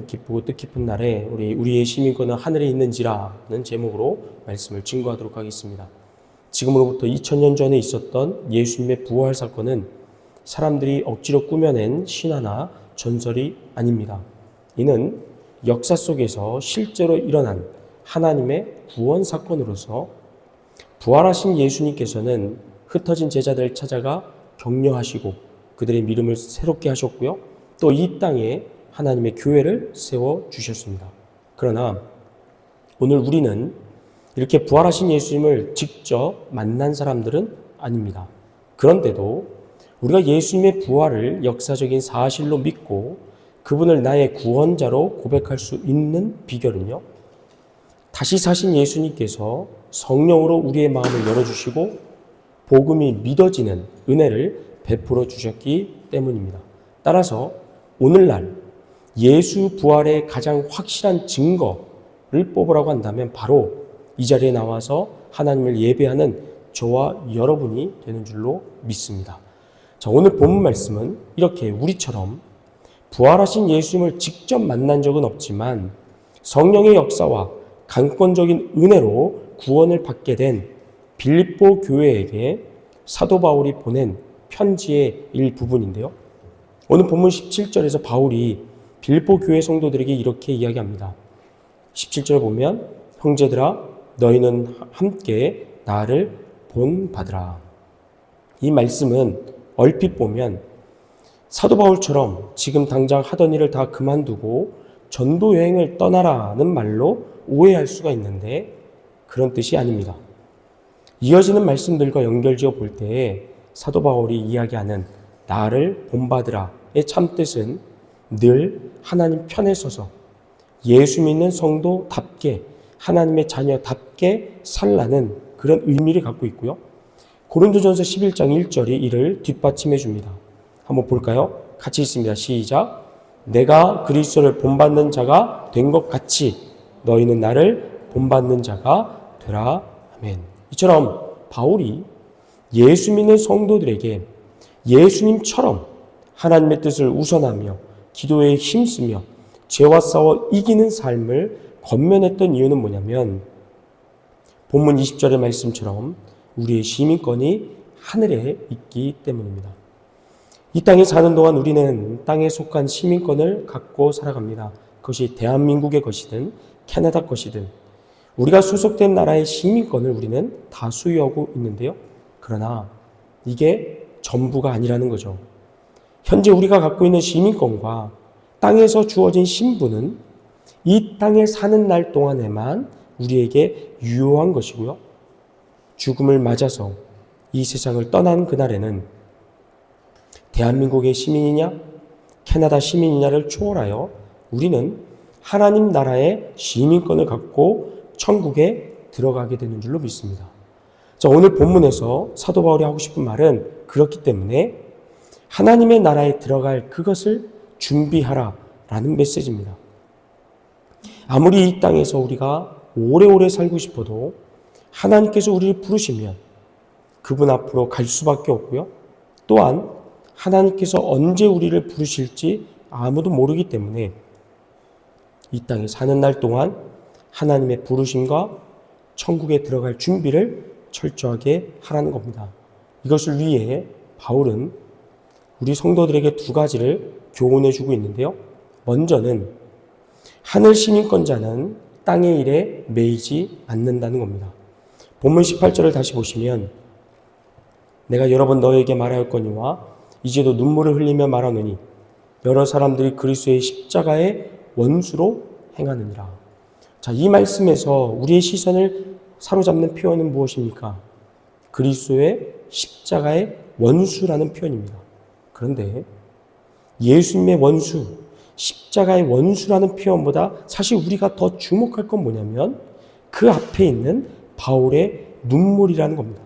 기쁘고 뜻깊은 날에 우리의 시민권은 하늘에 있는지라는 제목으로 말씀을 증거하도록 하겠습니다. 지금으로부터 2000년 전에 있었던 예수님의 부활 사건은 사람들이 억지로 꾸며낸 신화나 전설이 아닙니다. 이는 역사 속에서 실제로 일어난 하나님의 구원 사건으로서 부활하신 예수님께서는 흩어진 제자들을 찾아가 격려하시고 그들의 믿음을 새롭게 하셨고요. 또 이 땅에 하나님의 교회를 세워주셨습니다. 그러나 오늘 우리는 이렇게 부활하신 예수님을 직접 만난 사람들은 아닙니다. 그런데도 우리가 예수님의 부활을 역사적인 사실로 믿고 그분을 나의 구원자로 고백할 수 있는 비결은요, 다시 사신 예수님께서 성령으로 우리의 마음을 열어주시고 복음이 믿어지는 은혜를 베풀어 주셨기 때문입니다. 따라서 오늘날 예수 부활의 가장 확실한 증거를 뽑으라고 한다면 바로 이 자리에 나와서 하나님을 예배하는 저와 여러분이 되는 줄로 믿습니다. 자, 오늘 본문 말씀은 이렇게 우리처럼 부활하신 예수님을 직접 만난 적은 없지만 성령의 역사와 강권적인 은혜로 구원을 받게 된 빌립보 교회에게 사도 바울이 보낸 편지의 일부분인데요. 오늘 본문 17절에서 바울이 빌립보 교회 성도들에게 이렇게 이야기합니다. 17절 보면 형제들아 너희는 함께 나를 본받으라. 이 말씀은 얼핏 보면 사도 바울처럼 지금 당장 하던 일을 다 그만두고 전도 여행을 떠나라는 말로 오해할 수가 있는데 그런 뜻이 아닙니다. 이어지는 말씀들과 연결지어 볼 때에 사도 바울이 이야기하는 나를 본받으라의 참뜻은 늘 하나님 편에 서서 예수 믿는 성도답게 하나님의 자녀답게 살라는 그런 의미를 갖고 있고요. 고린도전서 11장 1절이 이를 뒷받침해 줍니다. 한번 볼까요? 같이 읽습니다. 시작. 내가 그리스도를 본받는 자가 된 것 같이 너희는 나를 본받는 자가 되라. 아멘. 이처럼 바울이 예수 믿는 성도들에게 예수님처럼 하나님의 뜻을 우선하며 기도에 힘쓰며 죄와 싸워 이기는 삶을 권면했던 이유는 뭐냐면 본문 20절의 말씀처럼 우리의 시민권이 하늘에 있기 때문입니다. 이 땅에 사는 동안 우리는 땅에 속한 시민권을 갖고 살아갑니다. 그것이 대한민국의 것이든 캐나다 것이든 우리가 소속된 나라의 시민권을 우리는 다 소유하고 있는데요. 그러나 이게 전부가 아니라는 거죠. 현재 우리가 갖고 있는 시민권과 땅에서 주어진 신분은 이 땅에 사는 날 동안에만 우리에게 유효한 것이고요. 죽음을 맞아서 이 세상을 떠난 그날에는 대한민국의 시민이냐 캐나다 시민이냐를 초월하여 우리는 하나님 나라의 시민권을 갖고 천국에 들어가게 되는 줄로 믿습니다. 자, 오늘 본문에서 사도 바울이 하고 싶은 말은 그렇기 때문에 하나님의 나라에 들어갈 그것을 준비하라라는 메시지입니다. 아무리 이 땅에서 우리가 오래오래 살고 싶어도 하나님께서 우리를 부르시면 그분 앞으로 갈 수밖에 없고요. 또한 하나님께서 언제 우리를 부르실지 아무도 모르기 때문에 이 땅에 사는 날 동안 하나님의 부르심과 천국에 들어갈 준비를 철저하게 하라는 겁니다. 이것을 위해 바울은 우리 성도들에게 두 가지를 교훈해 주고 있는데요. 먼저는 하늘 시민권자는 땅의 일에 매이지 않는다는 겁니다. 본문 18절을 다시 보시면 내가 여러 번 너에게 말하였거니와 이제도 눈물을 흘리며 말하노니 여러 사람들이 그리스도의 십자가의 원수로 행하느니라. 자, 이 말씀에서 우리의 시선을 사로잡는 표현은 무엇입니까? 그리스도의 십자가의 원수라는 표현입니다. 그런데 예수님의 원수, 십자가의 원수라는 표현보다 사실 우리가 더 주목할 건 뭐냐면 그 앞에 있는 바울의 눈물이라는 겁니다.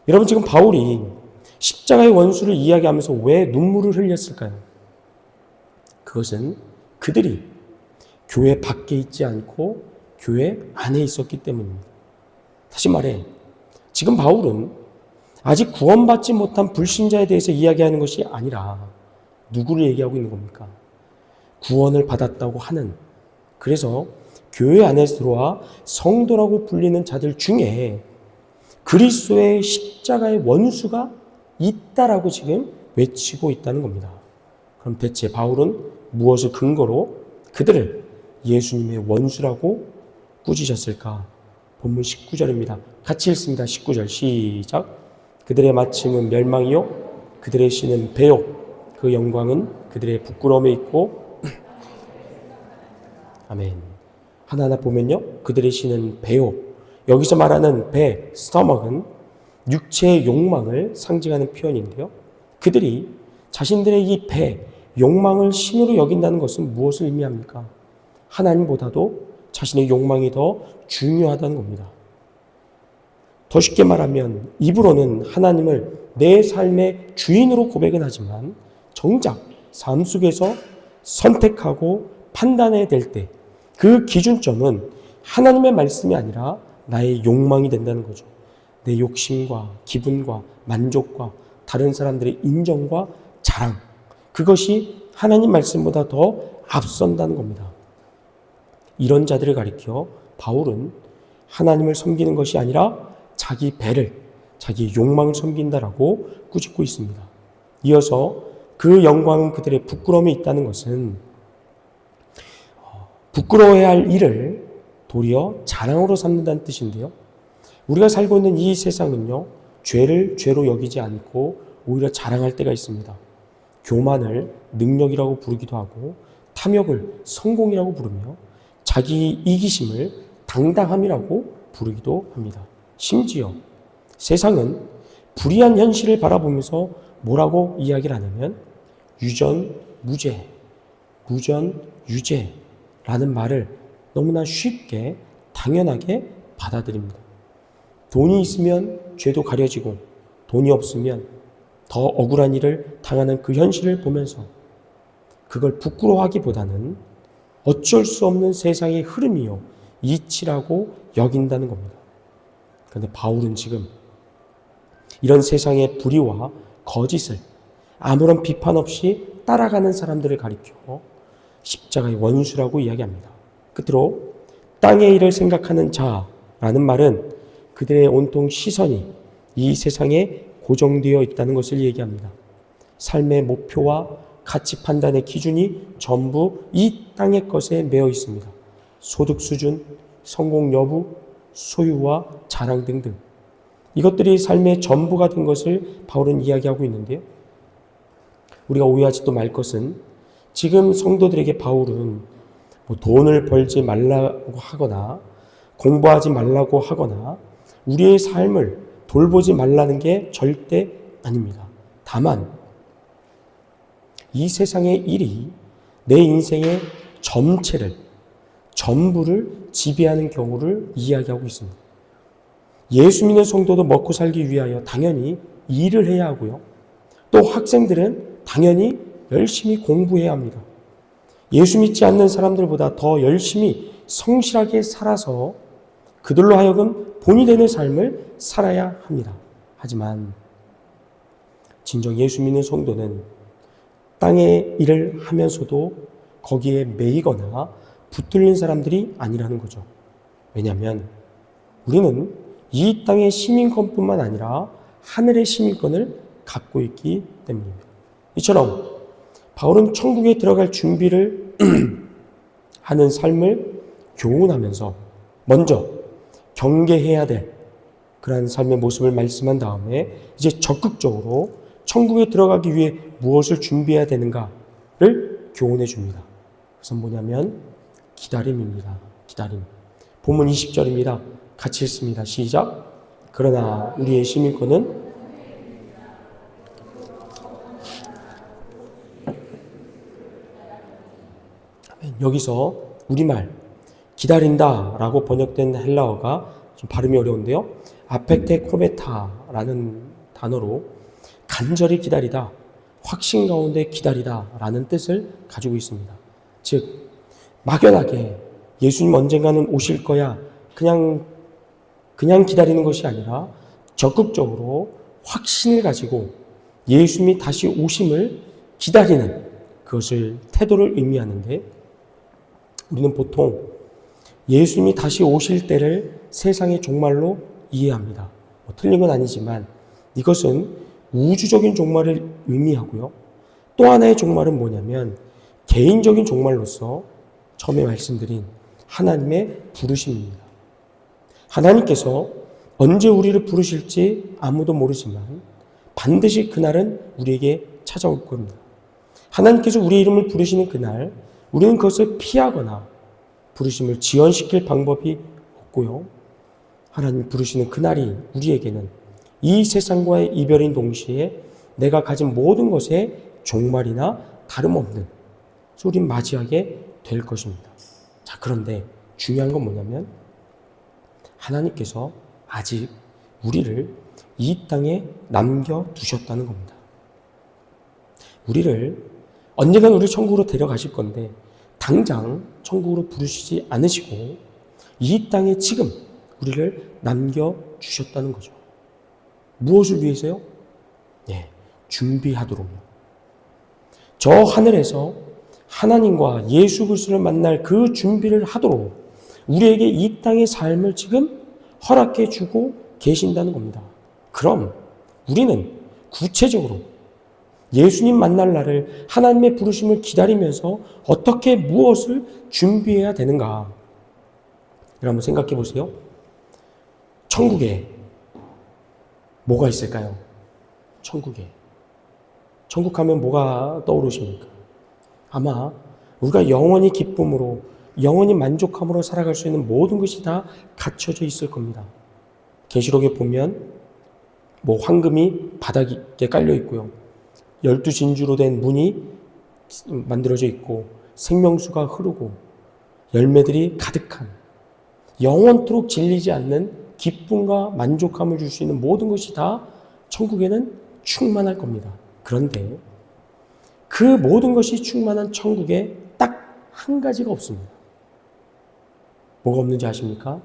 여러분, 지금 바울이 십자가의 원수를 이야기하면서 왜 눈물을 흘렸을까요? 그것은 그들이 교회 밖에 있지 않고 교회 안에 있었기 때문입니다. 다시 말해, 지금 바울은 아직 구원받지 못한 불신자에 대해서 이야기하는 것이 아니라 누구를 얘기하고 있는 겁니까? 구원을 받았다고 하는, 그래서 교회 안에 들어와 성도라고 불리는 자들 중에 그리스도의 십자가의 원수가 있다라고 지금 외치고 있다는 겁니다. 그럼 대체 바울은 무엇을 근거로 그들을 예수님의 원수라고 꾸짖었을까? 본문 19절입니다. 같이 읽습니다. 19절 시작. 그들의 마침은 멸망이요 그들의 신은 배요 그 영광은 그들의 부끄러움에 있고 아멘. 하나하나 보면요. 그들의 신은 배요. 여기서 말하는 배, 스토막은 육체의 욕망을 상징하는 표현인데요. 그들이 자신들의 이 배, 욕망을 신으로 여긴다는 것은 무엇을 의미합니까? 하나님보다도 자신의 욕망이 더 중요하다는 겁니다. 더 쉽게 말하면 입으로는 하나님을 내 삶의 주인으로 고백은 하지만 정작 삶 속에서 선택하고 판단해야 될 때 그 기준점은 하나님의 말씀이 아니라 나의 욕망이 된다는 거죠. 내 욕심과 기분과 만족과 다른 사람들의 인정과 자랑, 그것이 하나님 말씀보다 더 앞선다는 겁니다. 이런 자들을 가리켜 바울은 하나님을 섬기는 것이 아니라 자기 배를, 자기 욕망을 섬긴다라고 꾸짖고 있습니다. 이어서 그 영광은 그들의 부끄러움에 있다는 것은 부끄러워해야 할 일을 도리어 자랑으로 삼는다는 뜻인데요. 우리가 살고 있는 이 세상은요, 죄를 죄로 여기지 않고 오히려 자랑할 때가 있습니다. 교만을 능력이라고 부르기도 하고 탐욕을 성공이라고 부르며 자기 이기심을 당당함이라고 부르기도 합니다. 심지어 세상은 불의한 현실을 바라보면서 뭐라고 이야기를 하냐면 유전무죄, 무전유죄라는 말을 너무나 쉽게 당연하게 받아들입니다. 돈이 있으면 죄도 가려지고 돈이 없으면 더 억울한 일을 당하는 그 현실을 보면서 그걸 부끄러워하기보다는 어쩔 수 없는 세상의 흐름이요 이치라고 여긴다는 겁니다. 그런데 바울은 지금 이런 세상의 불의와 거짓을 아무런 비판 없이 따라가는 사람들을 가리켜 십자가의 원수라고 이야기합니다. 끝으로 땅의 일을 생각하는 자라는 말은 그들의 온통 시선이 이 세상에 고정되어 있다는 것을 얘기합니다. 삶의 목표와 가치 판단의 기준이 전부 이 땅의 것에 매여 있습니다. 소득 수준, 성공 여부, 소유와 자랑 등등. 이것들이 삶의 전부가 된 것을 바울은 이야기하고 있는데요. 우리가 오해하지도 말 것은 지금 성도들에게 바울은 돈을 벌지 말라고 하거나 공부하지 말라고 하거나 우리의 삶을 돌보지 말라는 게 절대 아닙니다. 다만 이 세상의 일이 내 인생의 전부를 지배하는 경우를 이야기하고 있습니다. 예수 믿는 성도도 먹고 살기 위하여 당연히 일을 해야 하고요. 또 학생들은 당연히 열심히 공부해야 합니다. 예수 믿지 않는 사람들보다 더 열심히 성실하게 살아서 그들로 하여금 본이 되는 삶을 살아야 합니다. 하지만 진정 예수 믿는 성도는 땅의 일을 하면서도 거기에 매이거나 붙들린 사람들이 아니라는 거죠. 왜냐하면 우리는 이 땅의 시민권뿐만 아니라 하늘의 시민권을 갖고 있기 때문입니다. 이처럼 바울은 천국에 들어갈 준비를 하는 삶을 교훈하면서 먼저 경계해야 될 그러한 삶의 모습을 말씀한 다음에 이제 적극적으로 천국에 들어가기 위해 무엇을 준비해야 되는가를 교훈해 줍니다. 그것은 뭐냐면 기다림입니다. 기다림. 본문 20절입니다. 같이 읽습니다. 시작. 그러나 우리의 시민권은 여기서 우리말 기다린다라고 번역된 헬라어가 좀 발음이 어려운데요. 아페테 코메타라는 단어로 간절히 기다리다, 확신 가운데 기다리다라는 뜻을 가지고 있습니다. 즉 막연하게 예수님 언젠가는 오실 거야 그냥 기다리는 것이 아니라 적극적으로 확신을 가지고 예수님이 다시 오심을 기다리는 그것을 태도를 의미하는데 우리는 보통 예수님이 다시 오실 때를 세상의 종말로 이해합니다. 틀린 건 아니지만 이것은 우주적인 종말을 의미하고요. 또 하나의 종말은 뭐냐면 개인적인 종말로서 처음에 말씀드린 하나님의 부르심입니다. 하나님께서 언제 우리를 부르실지 아무도 모르지만 반드시 그날은 우리에게 찾아올 겁니다. 하나님께서 우리의 이름을 부르시는 그날 우리는 그것을 피하거나 부르심을 지연시킬 방법이 없고요. 하나님이 부르시는 그날이 우리에게는 이 세상과의 이별인 동시에 내가 가진 모든 것의 종말이나 다름없는 우린 맞이하게 될 것입니다. 자, 그런데 중요한 건 뭐냐면 하나님께서 아직 우리를 이 땅에 남겨두셨다는 겁니다. 언젠간 우리를 천국으로 데려가실 건데 당장 천국으로 부르시지 않으시고 이 땅에 지금 우리를 남겨주셨다는 거죠. 무엇을 위해서요? 준비하도록요. 저 하늘에서 하나님과 예수 그리스도를 만날 그 준비를 하도록 우리에게 이 땅의 삶을 지금 허락해 주고 계신다는 겁니다. 그럼 우리는 구체적으로 예수님 만날 날을 하나님의 부르심을 기다리면서 어떻게 무엇을 준비해야 되는가? 여러분 생각해 보세요. 천국에 뭐가 있을까요? 천국 하면 뭐가 떠오르십니까? 아마 우리가 영원히 기쁨으로 영원히 만족함으로 살아갈 수 있는 모든 것이 다 갖춰져 있을 겁니다. 계시록에 보면 황금이 바닥에 깔려 있고요. 12진주로 된 문이 만들어져 있고 생명수가 흐르고 열매들이 가득한 영원토록 질리지 않는 기쁨과 만족함을 줄 수 있는 모든 것이 다 천국에는 충만할 겁니다. 그런데 그 모든 것이 충만한 천국에 딱 한 가지가 없습니다. 뭐가 없는지 아십니까?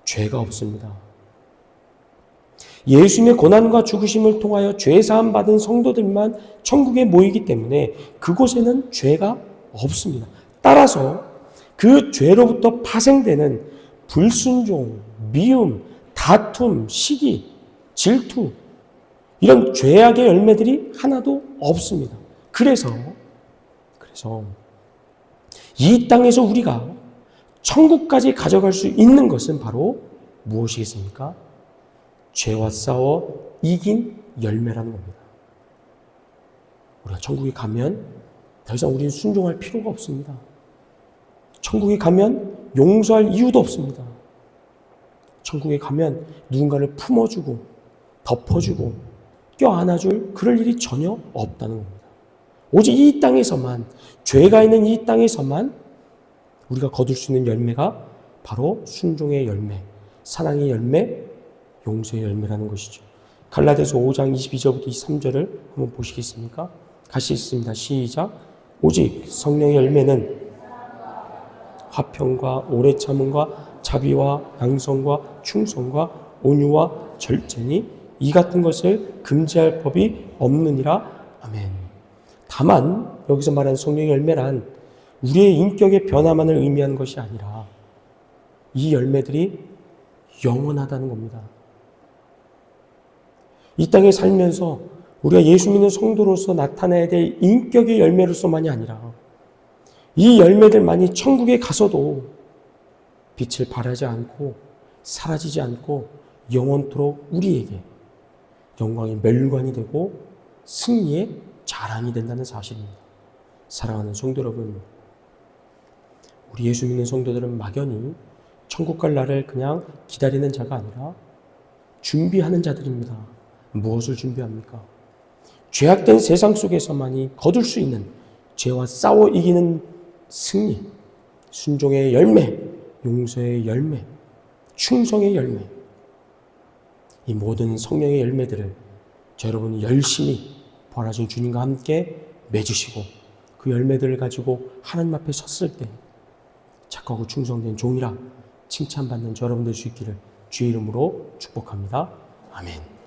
죄가 없습니다. 예수님의 고난과 죽으심을 통하여 죄사함 받은 성도들만 천국에 모이기 때문에 그곳에는 죄가 없습니다. 따라서 그 죄로부터 파생되는 불순종, 미움, 다툼, 시기, 질투 이런 죄악의 열매들이 하나도 없습니다. 그래서 이 땅에서 우리가 천국까지 가져갈 수 있는 것은 바로 무엇이겠습니까? 죄와 싸워 이긴 열매라는 겁니다. 우리가 천국에 가면 더 이상 우리는 순종할 필요가 없습니다. 천국에 가면 용서할 이유도 없습니다. 천국에 가면 누군가를 품어주고 덮어주고 껴안아줄 그럴 일이 전혀 없다는 겁니다. 오직 이 땅에서만, 죄가 있는 이 땅에서만 우리가 거둘 수 있는 열매가 바로 순종의 열매, 사랑의 열매, 용서의 열매라는 것이죠. 갈라디아서 5장 22절부터 23절을 한번 보시겠습니까? 같이 읽습니다. 시작. 오직 성령의 열매는 화평과 오래 참음과 자비와 양성과 충성과 온유와 절제니 이 같은 것을 금지할 법이 없느니라. 아멘. 다만 여기서 말하는 성령의 열매란 우리의 인격의 변화만을 의미하는 것이 아니라 이 열매들이 영원하다는 겁니다. 이 땅에 살면서 우리가 예수 믿는 성도로서 나타내야 될 인격의 열매로서만이 아니라 이 열매들만이 천국에 가서도 빛을 발하지 않고 사라지지 않고 영원토록 우리에게 영광의 멸관이 되고 승리의 자랑이 된다는 사실입니다. 사랑하는 성도 여러분, 우리 예수 믿는 성도들은 막연히 천국 갈 날을 그냥 기다리는 자가 아니라 준비하는 자들입니다. 무엇을 준비합니까? 죄악된 세상 속에서만이 거둘 수 있는 죄와 싸워 이기는 승리, 순종의 열매, 용서의 열매, 충성의 열매, 이 모든 성령의 열매들을 여러분이 열심히 벌하신 주님과 함께 맺으시고 그 열매들을 가지고 하나님 앞에 섰을 때 착하고 충성된 종이라 칭찬받는 여러분 될 수 있기를 주의 이름으로 축복합니다. 아멘.